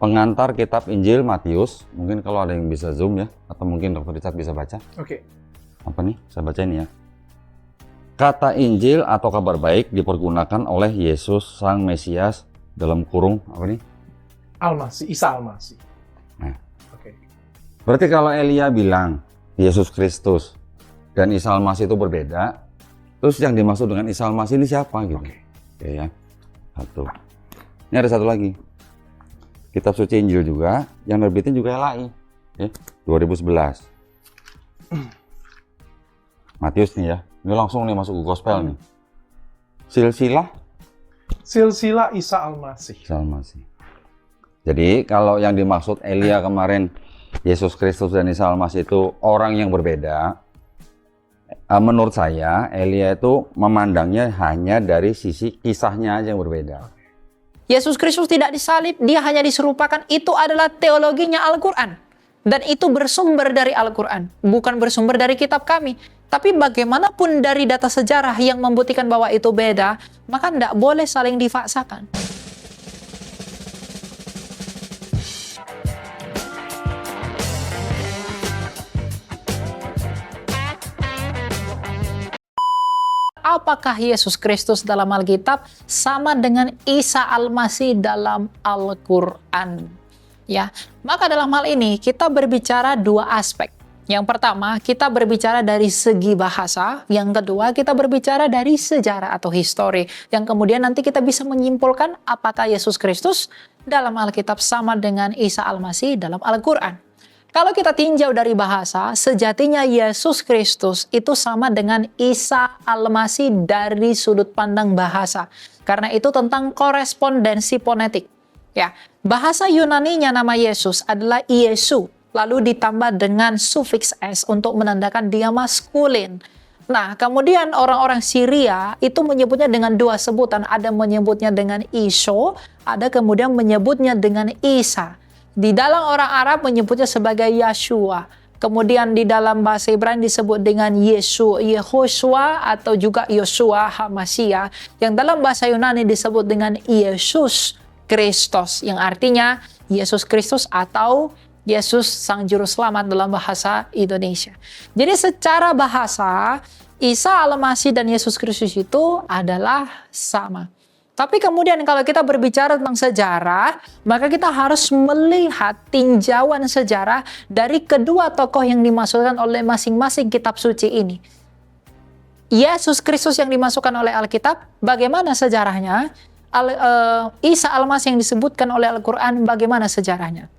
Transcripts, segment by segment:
pengantar kitab Injil Matius. Mungkin kalau ada yang bisa zoom ya, atau mungkin Dr. Richard bisa baca. Oke. Apa nih? Saya baca ini ya. Kata Injil atau kabar baik dipergunakan oleh Yesus Sang Mesias dalam kurung apa nih? Almasih, Isa Almasih. Nah, Oke. berarti kalau Elia bilang Yesus Kristus dan Isa Almasih itu berbeda, terus yang dimaksud dengan Isa Almasih ini siapa gitu? Oke. Oke ya. Satu. Ini ada satu lagi. Kitab suci Injil juga, yang nerbitin juga LAI. Ya, 2011. Matius nih ya. Ini langsung nih masuk ke gospel nih. Silsilah Isa Almasih. Isa Almasih. Jadi kalau yang dimaksud Elia kemarin, Yesus Kristus dan Isa Almasih itu orang yang berbeda. Menurut saya, Elia itu memandangnya hanya dari sisi kisahnya aja yang berbeda. Yesus Kristus tidak disalib, dia hanya diserupakan. Itu adalah teologinya Al-Quran. Dan itu bersumber dari Al-Quran, bukan bersumber dari kitab kami. Tapi bagaimanapun dari data sejarah yang membuktikan bahwa itu beda, maka tidak boleh saling difaksakan. Apakah Yesus Kristus dalam Alkitab sama dengan Isa Almasih dalam Al-Quran? Ya, maka dalam hal ini kita berbicara dua aspek. Yang pertama, kita berbicara dari segi bahasa. Yang kedua, kita berbicara dari sejarah atau histori. Yang kemudian nanti kita bisa menyimpulkan apakah Yesus Kristus dalam Alkitab sama dengan Isa Almasih dalam Al-Quran. Kalau kita tinjau dari bahasa, sejatinya Yesus Kristus itu sama dengan Isa Almasih dari sudut pandang bahasa. Karena itu tentang korespondensi fonetik. Ya, bahasa Yunaninya nama Yesus adalah Iesu, lalu ditambah dengan sufiks s untuk menandakan dia maskulin. Nah, kemudian orang-orang Syria itu menyebutnya dengan dua sebutan, ada menyebutnya dengan Iso, ada kemudian menyebutnya dengan Isa. Di dalam orang Arab menyebutnya sebagai Yeshua. Kemudian di dalam bahasa Ibrani disebut dengan Yehoshua atau juga Yosua Hamasia. Yang dalam bahasa Yunani disebut dengan Yesus Kristus, yang artinya Yesus Kristus atau Yesus Sang Juru Selamat dalam bahasa Indonesia. Jadi secara bahasa, Isa Almasih dan Yesus Kristus itu adalah sama. Tapi kemudian kalau kita berbicara tentang sejarah, maka kita harus melihat tinjauan sejarah dari kedua tokoh yang dimasukkan oleh masing-masing kitab suci ini. Yesus Kristus yang dimasukkan oleh Alkitab, bagaimana sejarahnya? Isa Almasih yang disebutkan oleh Al-Quran, bagaimana sejarahnya?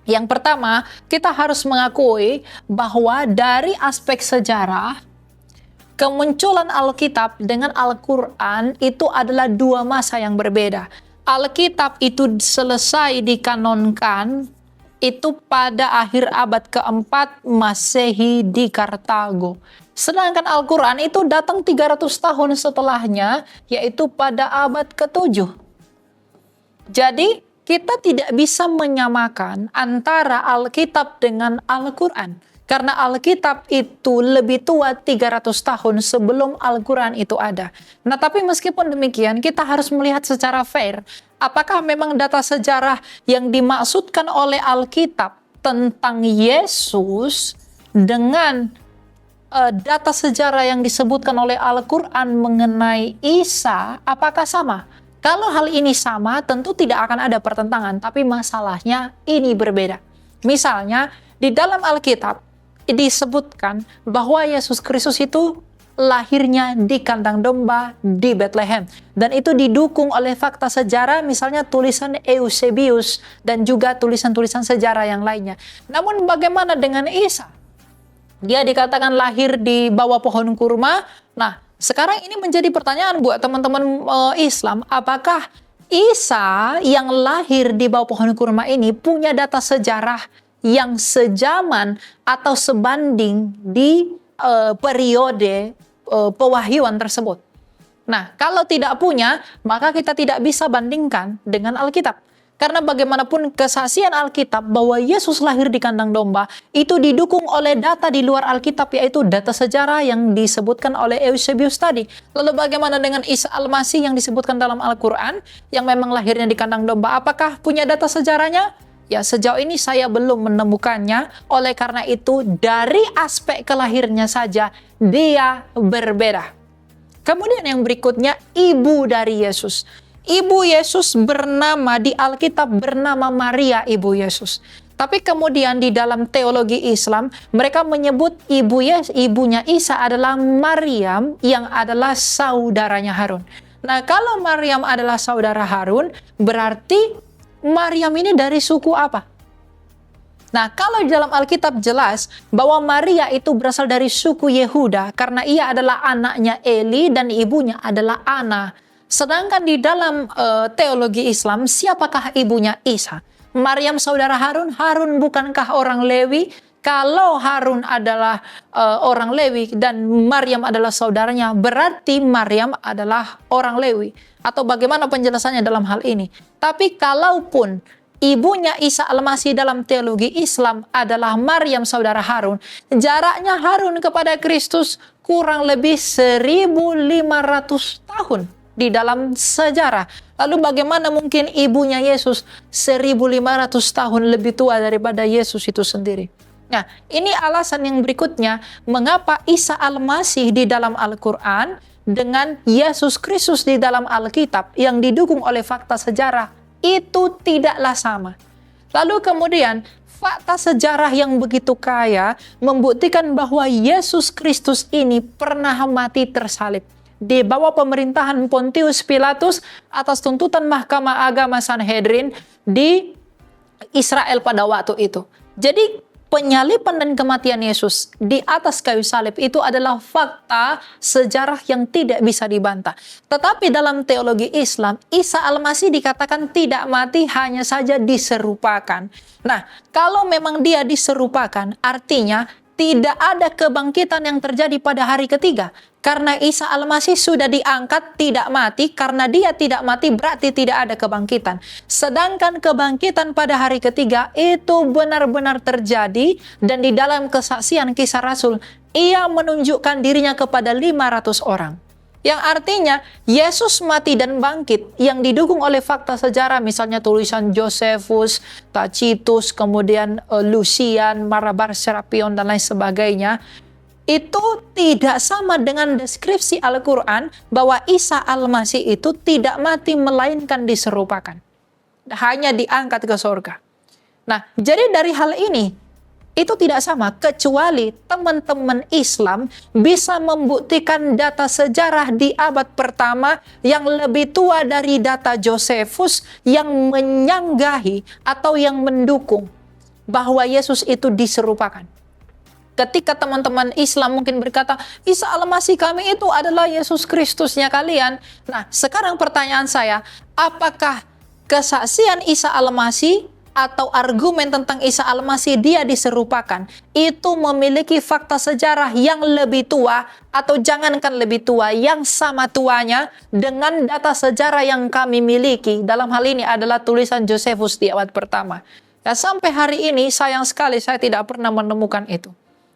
Yang pertama, kita harus mengakui bahwa dari aspek sejarah, kemunculan Alkitab dengan Al-Quran itu adalah dua masa yang berbeda. Alkitab itu selesai dikanonkan itu pada akhir abad keempat Masehi di Kartago. Sedangkan Al-Quran itu datang 300 tahun setelahnya, yaitu pada abad ke-7. Jadi, kita tidak bisa menyamakan antara Alkitab dengan Al-Quran. Karena Alkitab itu lebih tua 300 tahun sebelum Al-Quran itu ada. Nah, tapi meskipun demikian, kita harus melihat secara fair. Apakah memang data sejarah yang dimaksudkan oleh Alkitab tentang Yesus dengan data sejarah yang disebutkan oleh Al-Quran mengenai Isa, apakah sama? Kalau hal ini sama, tentu tidak akan ada pertentangan. Tapi masalahnya ini berbeda. Misalnya, di dalam Alkitab, disebutkan bahwa Yesus Kristus itu lahirnya di kandang domba di Bethlehem. Dan itu didukung oleh fakta sejarah, misalnya tulisan Eusebius dan juga tulisan-tulisan sejarah yang lainnya. Namun bagaimana dengan Isa? Dia dikatakan lahir di bawah pohon kurma. Nah, sekarang ini menjadi pertanyaan buat teman-teman Islam, apakah Isa yang lahir di bawah pohon kurma ini punya data sejarah yang sejaman atau sebanding di periode pewahyuan tersebut? Nah, kalau tidak punya, maka kita tidak bisa bandingkan dengan Alkitab. Karena bagaimanapun kesaksian Alkitab bahwa Yesus lahir di kandang domba itu didukung oleh data di luar Alkitab, yaitu data sejarah yang disebutkan oleh Eusebius tadi. Lalu bagaimana dengan Isa Almasih yang disebutkan dalam Al-Quran yang memang lahirnya di kandang domba? Apakah punya data sejarahnya? Ya, sejauh ini saya belum menemukannya. Oleh karena itu, dari aspek kelahirnya saja dia berbeda. Kemudian yang berikutnya, ibu dari Yesus. Ibu Yesus bernama di Alkitab bernama Maria, ibu Yesus. Tapi kemudian di dalam teologi Islam, mereka menyebut ibunya Isa adalah Maryam yang adalah saudaranya Harun. Nah, kalau Maryam adalah saudara Harun, berarti Maryam ini dari suku apa? Nah, kalau di dalam Alkitab jelas bahwa Maria itu berasal dari suku Yehuda karena ia adalah anaknya Eli dan ibunya adalah Ana. Sedangkan di dalam teologi Islam, siapakah ibunya Isa? Maryam saudara Harun? Harun bukankah orang Lewi? Kalau Harun adalah orang Lewi dan Maryam adalah saudaranya, berarti Maryam adalah orang Lewi. Atau bagaimana penjelasannya dalam hal ini? Tapi kalaupun ibunya Isa Al-Masih dalam teologi Islam adalah Maryam saudara Harun, jaraknya Harun kepada Kristus kurang lebih 1.500 tahun di dalam sejarah. Lalu bagaimana mungkin ibunya Yesus 1.500 tahun lebih tua daripada Yesus itu sendiri? Nah, ini alasan yang berikutnya mengapa Isa Al-Masih di dalam Al-Quran dengan Yesus Kristus di dalam Alkitab yang didukung oleh fakta sejarah itu tidaklah sama. Lalu kemudian fakta sejarah yang begitu kaya membuktikan bahwa Yesus Kristus ini pernah mati tersalib di bawah pemerintahan Pontius Pilatus atas tuntutan Mahkamah Agama Sanhedrin di Israel pada waktu itu. Jadi penyaliban dan kematian Yesus di atas kayu salib itu adalah fakta sejarah yang tidak bisa dibantah. Tetapi dalam teologi Islam, Isa Al-Masih dikatakan tidak mati, hanya saja diserupakan. Nah, kalau memang dia diserupakan, artinya tidak ada kebangkitan yang terjadi pada hari ketiga. Karena Isa Al-Masih sudah diangkat tidak mati, karena dia tidak mati berarti tidak ada kebangkitan. Sedangkan kebangkitan pada hari ketiga itu benar-benar terjadi dan di dalam kesaksian Kisah Rasul, ia menunjukkan dirinya kepada 500 orang. Yang artinya Yesus mati dan bangkit yang didukung oleh fakta sejarah, misalnya tulisan Josephus, Tacitus, kemudian Lucian, Marabar Serapion dan lain sebagainya, itu tidak sama dengan deskripsi Al-Quran bahwa Isa Al-Masih itu tidak mati melainkan diserupakan. Hanya diangkat ke surga. Nah, jadi dari hal ini, itu tidak sama kecuali teman-teman Islam bisa membuktikan data sejarah di abad pertama yang lebih tua dari data Josephus yang menyanggahi atau yang mendukung bahwa Yesus itu diserupakan. Ketika teman-teman Islam mungkin berkata, Isa Al-Masih kami itu adalah Yesus Kristusnya kalian. Nah, sekarang pertanyaan saya, apakah kesaksian Isa Al-Masih atau argumen tentang Isa Al-Masih dia diserupakan itu memiliki fakta sejarah yang lebih tua atau jangankan lebih tua, yang sama tuanya dengan data sejarah yang kami miliki? Dalam hal ini adalah tulisan Josephus di abad pertama. Ya, sampai hari ini sayang sekali saya tidak pernah menemukan itu.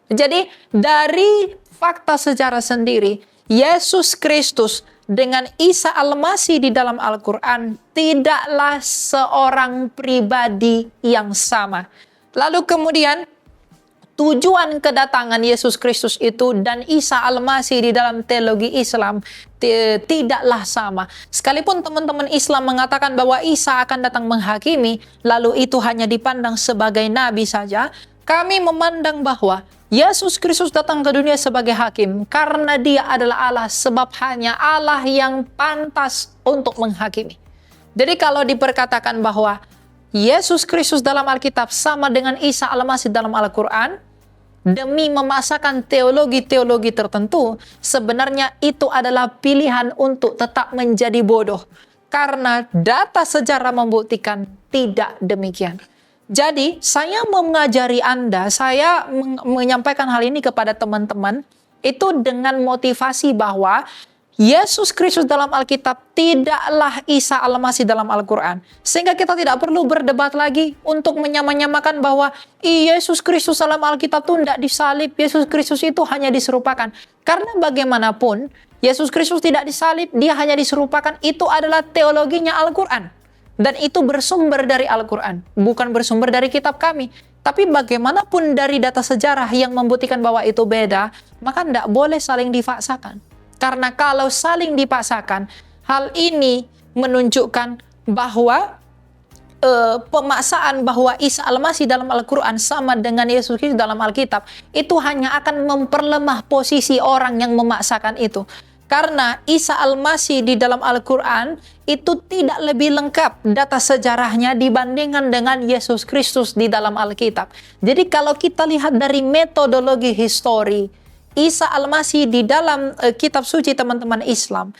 Jadi dari fakta sejarah sendiri, Yesus Kristus dengan Isa Al-Masih di dalam Al-Quran tidaklah seorang pribadi yang sama. Lalu kemudian tujuan kedatangan Yesus Kristus itu dan Isa Al-Masih di dalam teologi Islam tidaklah sama. Sekalipun teman-teman Islam mengatakan bahwa Isa akan datang menghakimi, lalu itu hanya dipandang sebagai nabi saja, kami memandang bahwa Yesus Kristus datang ke dunia sebagai hakim karena dia adalah Allah, sebab hanya Allah yang pantas untuk menghakimi. Jadi kalau diperkatakan bahwa Yesus Kristus dalam Alkitab sama dengan Isa Al-Masih dalam Al-Quran, demi memasakkan teologi-teologi tertentu, sebenarnya itu adalah pilihan untuk tetap menjadi bodoh. Karena data sejarah membuktikan tidak demikian. Jadi, saya mengajari Anda, saya menyampaikan hal ini kepada teman-teman, itu dengan motivasi bahwa Yesus Kristus dalam Alkitab tidaklah Isa Al-Masih dalam Al-Quran. Sehingga kita tidak perlu berdebat lagi untuk menyamakan bahwa Yesus Kristus dalam Alkitab itu tidak disalib, Yesus Kristus itu hanya diserupakan. Karena bagaimanapun, Yesus Kristus tidak disalib, dia hanya diserupakan, itu adalah teologinya Al-Quran. Dan itu bersumber dari Al-Quran, bukan bersumber dari kitab kami. Tapi bagaimanapun dari data sejarah yang membuktikan bahwa itu beda, maka tidak boleh saling dipaksakan. Karena kalau saling dipaksakan, hal ini menunjukkan bahwa pemaksaan bahwa Isa Al-Masih dalam Al-Quran sama dengan Yesus Kristus dalam Alkitab, itu hanya akan memperlemah posisi orang yang memaksakan itu. Karena Isa Al-Masih di dalam Al-Quran itu tidak lebih lengkap data sejarahnya dibandingkan dengan Yesus Kristus di dalam Alkitab. Jadi kalau kita lihat dari metodologi histori, Isa Al-Masih di dalam kitab suci teman-teman Islam,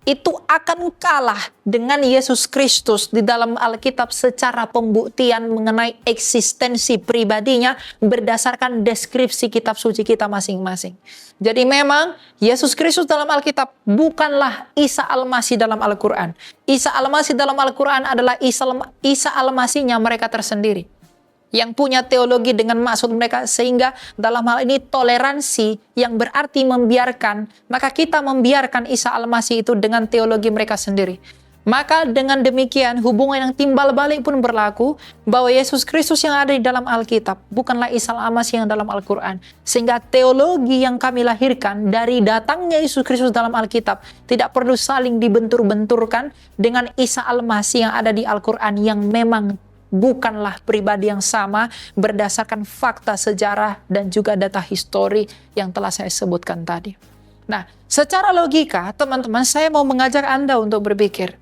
itu akan kalah dengan Yesus Kristus di dalam Alkitab secara pembuktian mengenai eksistensi pribadinya berdasarkan deskripsi kitab suci kita masing-masing. Jadi memang Yesus Kristus dalam Alkitab bukanlah Isa Al-Masih dalam Al-Quran. Isa Al-Masih dalam Al-Quran adalah Isa Al-Masihnya mereka tersendiri, yang punya teologi dengan maksud mereka, sehingga dalam hal ini toleransi yang berarti membiarkan, maka kita membiarkan Isa Al-Masih itu dengan teologi mereka sendiri. Maka dengan demikian hubungan yang timbal balik pun berlaku, bahwa Yesus Kristus yang ada di dalam Alkitab bukanlah Isa Al-Masih yang dalam Al-Quran. Sehingga teologi yang kami lahirkan dari datangnya Yesus Kristus dalam Alkitab tidak perlu saling dibentur-benturkan dengan Isa Al-Masih yang ada di Al-Quran, yang memang bukanlah pribadi yang sama berdasarkan fakta sejarah dan juga data histori yang telah saya sebutkan tadi. Nah, secara logika, teman-teman, saya mau mengajak Anda untuk berpikir.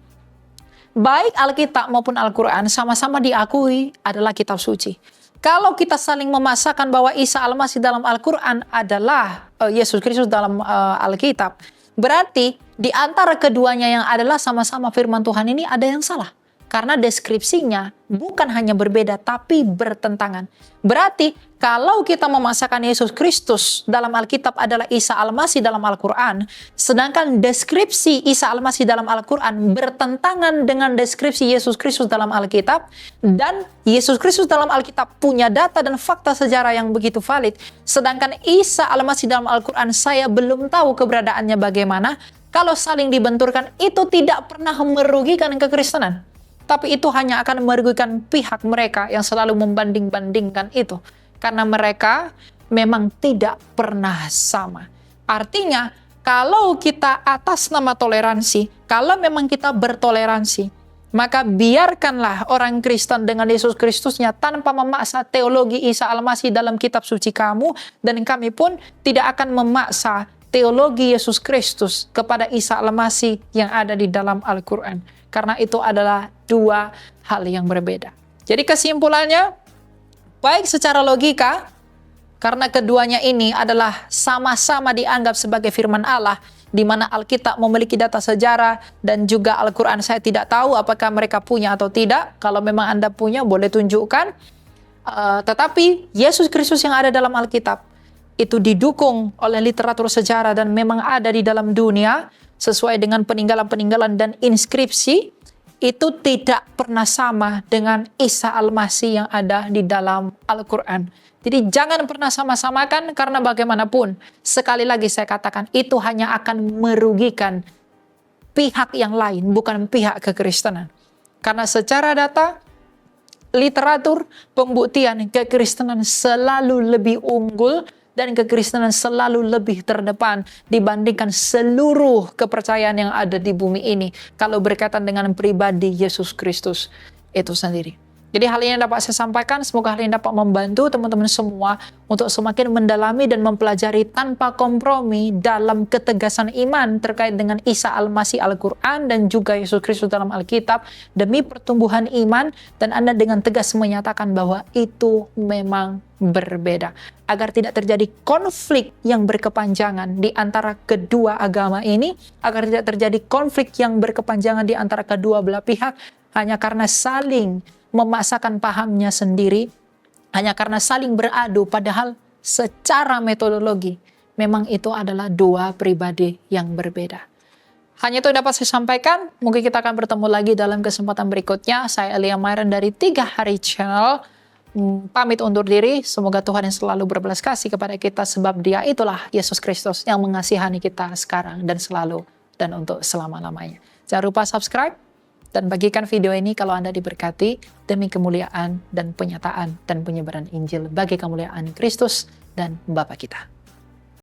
Baik Alkitab maupun Al-Quran sama-sama diakui adalah kitab suci. Kalau kita saling memaksakan bahwa Isa Al-Masih dalam Al-Quran adalah Yesus Kristus dalam Alkitab, berarti di antara keduanya yang adalah sama-sama firman Tuhan ini ada yang salah. Karena deskripsinya bukan hanya berbeda, tapi bertentangan. Berarti kalau kita memaksakan Yesus Kristus dalam Alkitab adalah Isa Al-Masih dalam Al-Quran, sedangkan deskripsi Isa Al-Masih dalam Al-Quran bertentangan dengan deskripsi Yesus Kristus dalam Alkitab, dan Yesus Kristus dalam Alkitab punya data dan fakta sejarah yang begitu valid, sedangkan Isa Al-Masih dalam Al-Quran saya belum tahu keberadaannya bagaimana, kalau saling dibenturkan itu tidak pernah merugikan kekristenan. Tapi itu hanya akan merugikan pihak mereka yang selalu membanding-bandingkan itu. Karena mereka memang tidak pernah sama. Artinya, kalau kita atas nama toleransi, kalau memang kita bertoleransi, maka biarkanlah orang Kristen dengan Yesus Kristusnya tanpa memaksa teologi Isa Al-Masih dalam kitab suci kamu, dan kami pun tidak akan memaksa teologi Yesus Kristus kepada Isa Al-Masih yang ada di dalam Al-Quran. Karena itu adalah dua hal yang berbeda. Jadi kesimpulannya, baik secara logika, karena keduanya ini adalah sama-sama dianggap sebagai firman Allah, di mana Alkitab memiliki data sejarah dan juga Al-Quran saya tidak tahu apakah mereka punya atau tidak. Kalau memang Anda punya, boleh tunjukkan. Tetapi Yesus Kristus yang ada dalam Alkitab itu didukung oleh literatur sejarah dan memang ada di dalam dunia, sesuai dengan peninggalan-peninggalan dan inskripsi, itu tidak pernah sama dengan Isa Al-Masih yang ada di dalam Al-Quran. Jadi jangan pernah sama-samakan, karena bagaimanapun, sekali lagi saya katakan, itu hanya akan merugikan pihak yang lain, bukan pihak kekristenan. Karena secara data, literatur, pembuktian, kekristenan selalu lebih unggul, dan kekristenan selalu lebih terdepan dibandingkan seluruh kepercayaan yang ada di bumi ini kalau berkaitan dengan pribadi Yesus Kristus itu sendiri. Jadi hal ini dapat saya sampaikan, semoga hal ini dapat membantu teman-teman semua untuk semakin mendalami dan mempelajari tanpa kompromi dalam ketegasan iman terkait dengan Isa Al-Masih Al-Quran dan juga Yesus Kristus dalam Alkitab, demi pertumbuhan iman, dan Anda dengan tegas menyatakan bahwa itu memang berbeda, agar tidak terjadi konflik yang berkepanjangan di antara kedua agama ini, agar tidak terjadi konflik yang berkepanjangan di antara kedua belah pihak hanya karena saling memaksakan pahamnya sendiri, hanya karena saling beradu, padahal secara metodologi memang itu adalah dua pribadi yang berbeda. Hanya itu dapat saya sampaikan. Mungkin kita akan bertemu lagi dalam kesempatan berikutnya. Saya Elia Myron dari 3 Hari Channel pamit undur diri. Semoga Tuhan yang selalu berbelas kasih kepada kita, sebab Dia itulah Yesus Kristus yang mengasihani kita sekarang dan selalu dan untuk selama-lamanya. Jangan lupa subscribe, Dan bagikan video ini kalau Anda diberkati demi kemuliaan dan penyataan dan penyebaran Injil bagi kemuliaan Kristus dan Bapa kita.